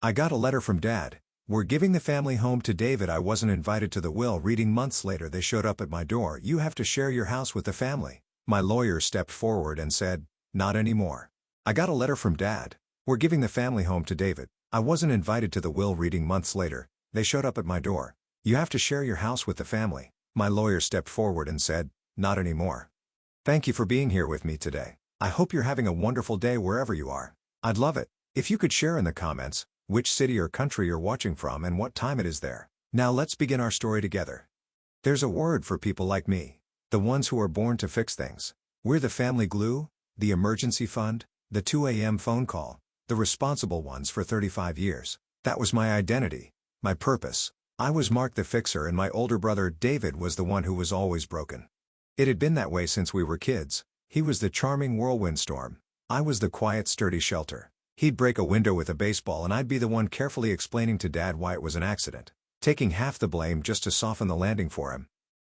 I got a letter from Dad. We're giving the family home to David. I wasn't invited to the will reading. Months later they showed up at my door. You have to share your house with the family. My lawyer stepped forward and said, not anymore. I got a letter from Dad. We're giving the family home to David. I wasn't invited to the will reading. Months later, they showed up at my door. You have to share your house with the family. My lawyer stepped forward and said, not anymore. Thank you for being here with me today. I hope you're having a wonderful day wherever you are. I'd love it if you could share in the comments which city or country you're watching from and what time it is there. Now let's begin our story together. There's a word for people like me. The ones who are born to fix things. We're the family glue, the emergency fund, the 2 a.m. phone call, the responsible ones for 35 years. That was my identity, my purpose. I was Mark the fixer and my older brother David was the one who was always broken. It had been that way since we were kids. He was the charming whirlwind storm. I was the quiet sturdy shelter. He'd break a window with a baseball and I'd be the one carefully explaining to Dad why it was an accident, taking half the blame just to soften the landing for him.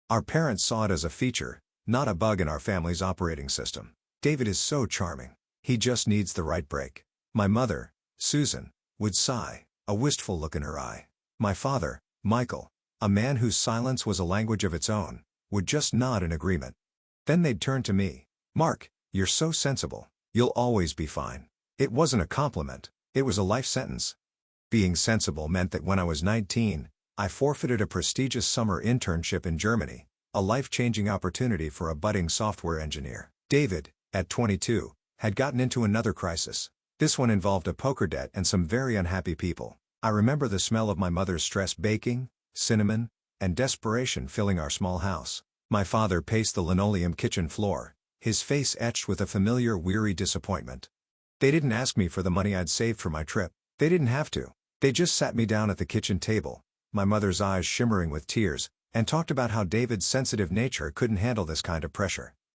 Our parents saw it as a feature, not a bug in our family's operating system. David is so charming. He just needs the right break. My mother, Susan, would sigh, a wistful look in her eye. My father, Michael, a man whose silence was a language of its own, would just nod in agreement. Then they'd turn to me. Mark, you're so sensible. You'll always be fine. It wasn't a compliment, it was a life sentence. Being sensible meant that when I was 19, I forfeited a prestigious summer internship in Germany, a life-changing opportunity for a budding software engineer. David, at 22, had gotten into another crisis. This one involved a poker debt and some very unhappy people. I remember the smell of my mother's stress baking, cinnamon, and desperation filling our small house. My father paced the linoleum kitchen floor, his face etched with a familiar weary disappointment. They didn't ask me for the money I'd saved for my trip. They didn't have to. They just sat me down at the kitchen table, my mother's eyes shimmering with tears, and talked about how David's sensitive nature couldn't handle this kind of pressure.